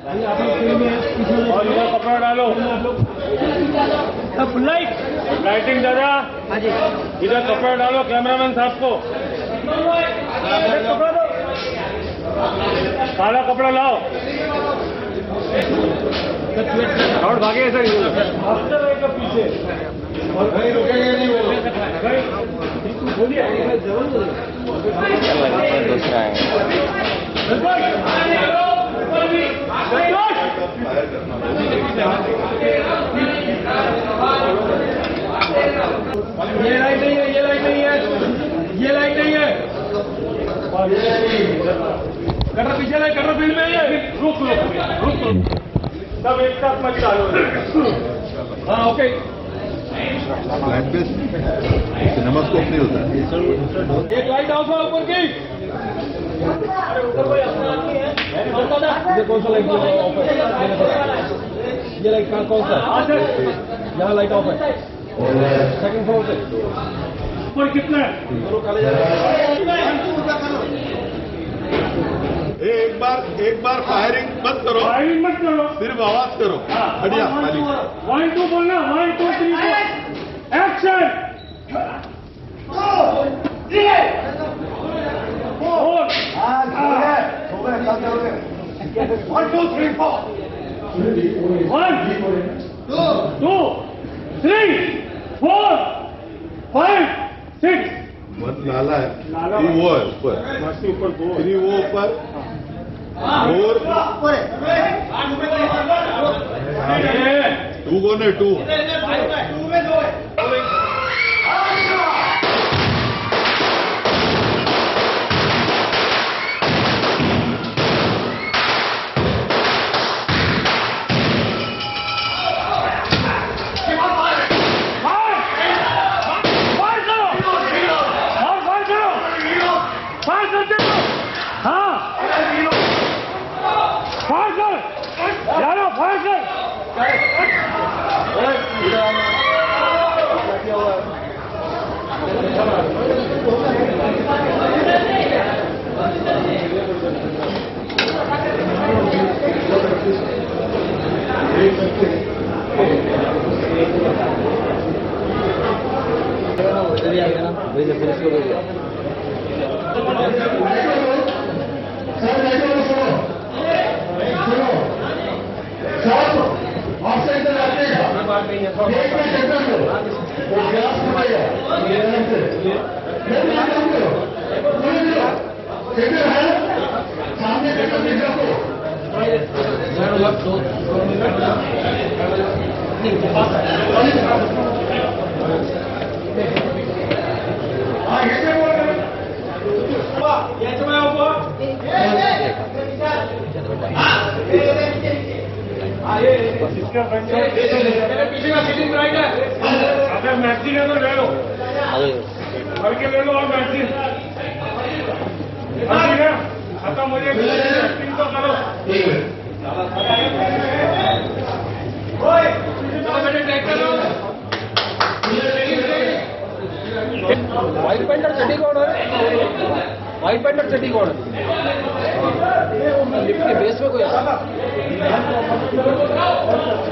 और इधर कपड़ा डालो। लाइटिंग दादा, इधर कपड़ा डालो कैमरामैन साहब को। काला कपड़ा लाओ और भागे ऐसा ही रहेगा पीछे। रुकेंगे नहीं वो बोलिए दूसरा है। ये लाइट नहीं है, ये लाइट नहीं है, ये लाइट नहीं है। कटर पीछे नहीं, कटर फील्ड में है। रुक रुक रुक रुक, सब एक साथ मत चालू। हाँ ओके। नमक को नहीं होता। एक लाइट ऑफ है ऊपर की। अरे ऊपर कोई अपना आदमी है? ये कौन सा लाइट ऑफ है? ये लाइट कौन सा? यहाँ लाइट ऑफ है। सेकंड फ्लोर पे ऊपर कितना है? एक बार फायरिंग मत करो, सिर्फ आवाज करो। बढ़िया। 1 2 बोलना, 1 2 3 4 एक्शन। 1 2 3 4 1 2 3 4 5 6। मत नाला है, वो है ऊपर, ऊपर दो, वो ऊपर और 2 कोने 2 पीछे का सीटिंग राइट है। अगर मैक्सी है तो ले लो, भर के ले लो और मैक्सी खत्म हो जाएगी। एक्टिंग तो करो। व्हाइट पैंट और चड्डी कौन है? व्हाइट पैंट और चड्डी कौन है? लिफ्ट के बेस में कोई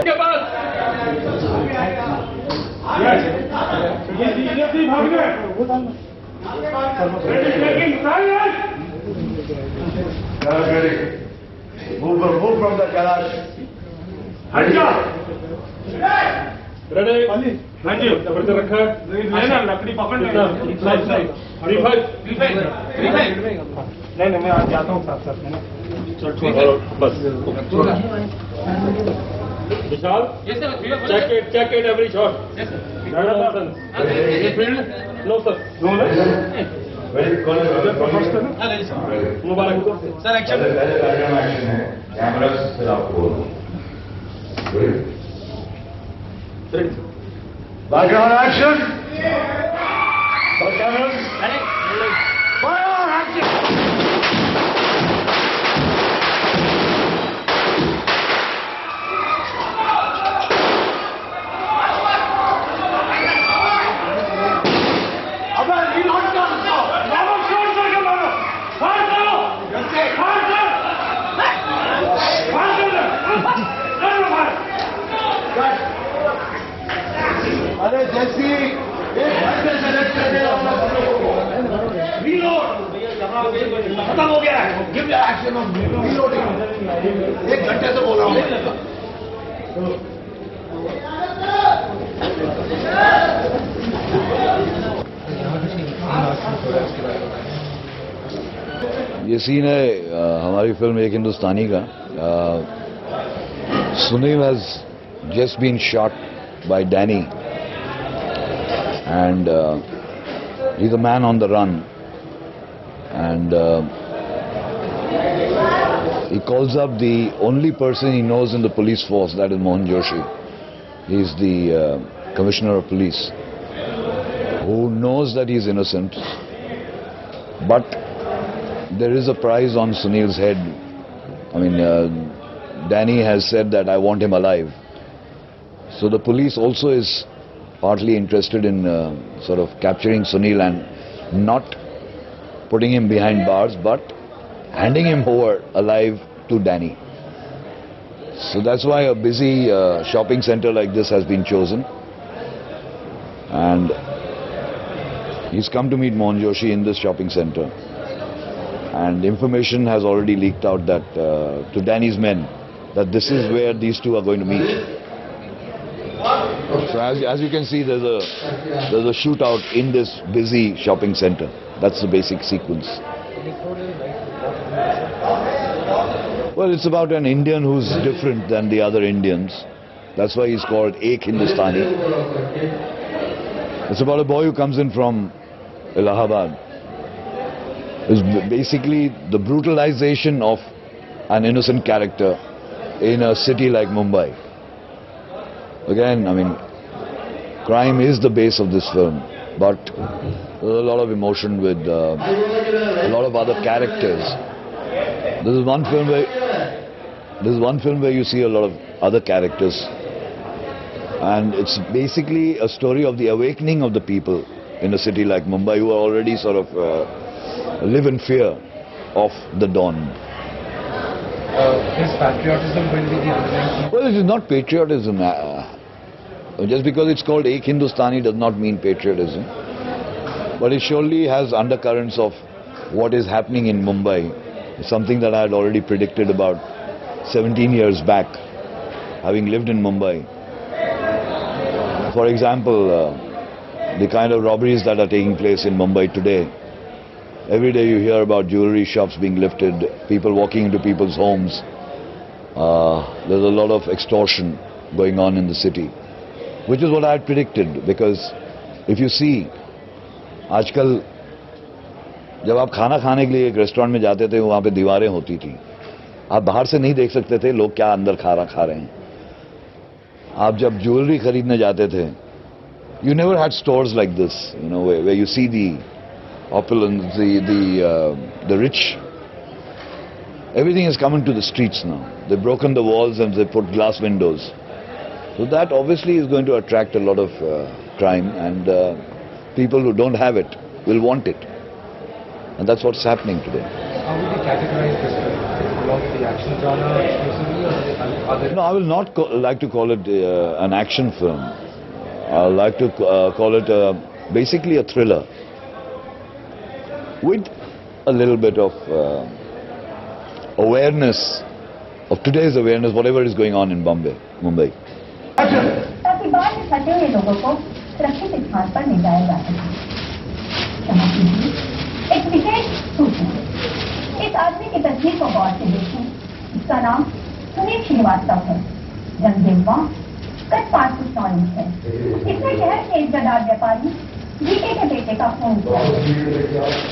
के बाद भाग गए। Move from the garage. Ready? हाँ जी, ऊपर रखा है ना, लकड़ी पकड़ लेना। नहीं मैं आज जाता हूँ साथ साथ में ना। चल ठीक है बस। विशाल, check it every shot. No sir. No no. Mubarak sir. Action है कैमरा फिर आपको बैकग्राउंड एक्शन खत्म हो गया है। Give the action of reloading. 1 घंटे से बोल रहा हूँ। ये सीन है हमारी फिल्म एक हिंदुस्तानी का। Sunil has just been shot by Danny and he is a man on the run and he calls up the only person he knows in the police force, that is Mohan Joshi. He is the commissioner of police who knows that he is innocent, but there is a price on Sunil's head. I mean, Danny has said that I want him alive. So the police also is partly interested in sort of capturing Sunil and not putting him behind bars, but handing him over alive to Danny. So that's why a busy shopping center like this has been chosen. And he's come to meet Mohan Joshi in this shopping center. And information has already leaked out that to Danny's men that this is where these two are going to meet. So as you can see, there's a shootout in this busy shopping center. That's the basic sequence. Well, it's about an Indian who's different than the other Indians. That's why he's called Ek Hindustani. It's about a boy who comes in from Allahabad. It's basically the brutalization of an innocent character in a city like Mumbai. Again, I mean, crime is the base of this film, but there's a lot of emotion with a lot of other characters. This is one film where you see a lot of other characters, and it's basically a story of the awakening of the people in a city like Mumbai who are already sort of live in fear of the dawn. Is patriotism going to be the underlying? Well, it is not patriotism. Just because it's called Ek Hindustani does not mean patriotism. But it surely has undercurrents of what is happening in Mumbai. Something that I had already predicted about 17 years back, having lived in Mumbai. For example, the kind of robberies that are taking place in Mumbai today. Every day you hear about jewelry shops being lifted, people walking into people's homes. There's a lot of extortion going on in the city, which is what I had predicted, because if you see, आजकल जब आप खाना खाने के लिए एक restaurant में जाते थे, वहाँ पे दीवारें होती थी, आप बाहर से नहीं देख सकते थे लोग क्या अंदर खाना खा रहे हैं. आप जब ज्वेलरी खरीदने जाते थे, you never had stores like this, you know, where you see the opulence, the rich. Everything is coming to the streets now. They've broken the walls and they put glass windows. So that obviously is going to attract a lot of crime, and people who don't have it will want it. And that's what's happening today. How would you categorize this film? Along with the action genre exclusively, or other? No, I will not like to call it an action film. I would like to call it basically a thriller with a little bit of awareness, of today's awareness, whatever is going on in Mumbai. ताकि बाढ़ में फंसे हुए लोगों को सुरक्षित स्थान पर ले जाया जा सके। क्षमा कीजिए, एक विशेष सूचना। इस आदमी की तस्वीर को गौर से देखें। इसका नाम सुनील श्रीवास्तव है। जन्मदिन कद 5 फुट 9 इंच है। इसने शहर के एक गदार व्यापारी जीके के बेटे का खून किया।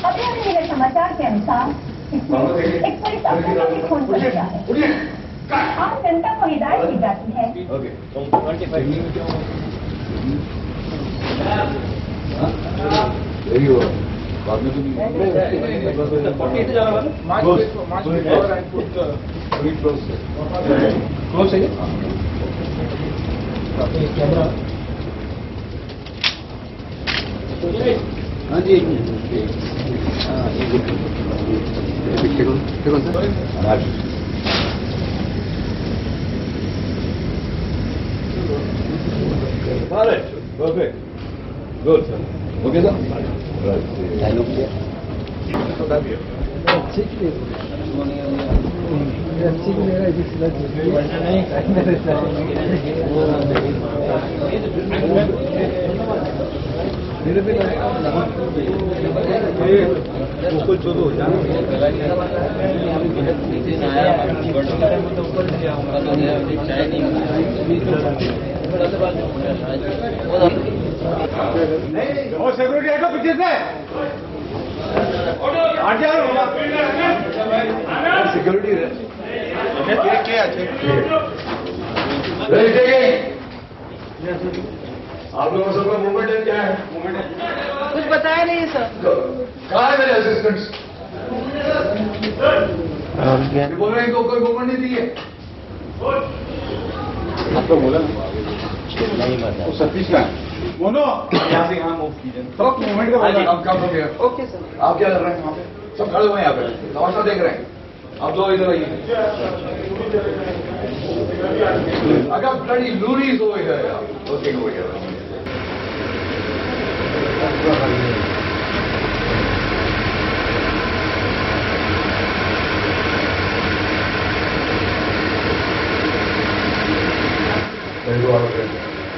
अभी अभी मिले समाचार के अनुसार इसने एक पुलिस अफसर का भी खून कर दिया है। आम जनता को हिदायत की जाती है। हाँ जी, एक minute. Perfect. Good, sir. Okay, sir? Right. और सिक्योरिटी हटो पीछे से हट जाओ सिक्योरिटी आप लोगों सबका मूवमेंट है क्या है? कुछ बताया नहीं है सर। कहाँ है मेरे असिस्टेंट्स? बोल रहे हैं इनको कोई मूवमेंट नहीं दी है। आपको बोला नहीं पता सतीश का बोलो यहाँ से यहाँ मूव कीजिए तो मूवमेंट का बोला आप कब हो गया? Okay sir. आप क्या कर रहे हैं वहाँ पे? सब खड़े हुए हैं यहाँ पे तमाशा देख रहे हैं। आप दो इधर आइए। अगर ब्लडी लूरीज हो इधर यार ओके हो गया Let go out of it.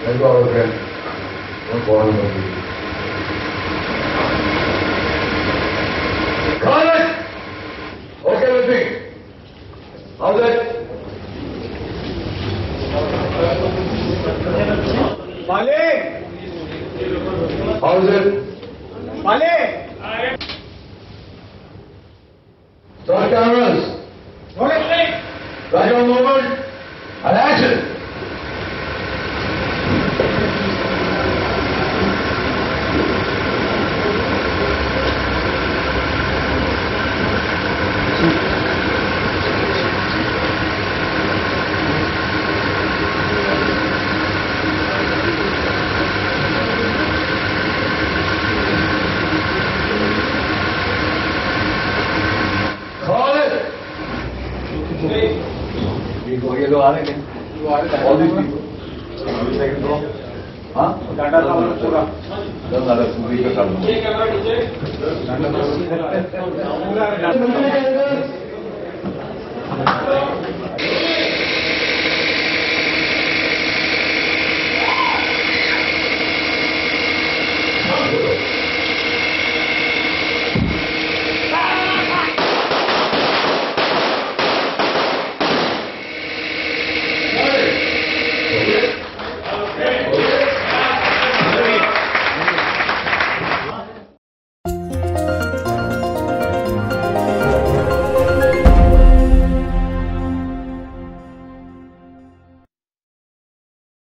Let go out of it. Don't fall in love with you. Call it! Okay with me. How's it? Malik! How's it? Malik! Start cameras. Okay. Background movement. And action. ये लोग आ रहे हैं all this people हाँ data पूरा पूरी का कर दूँगा ये कैमरा नीचे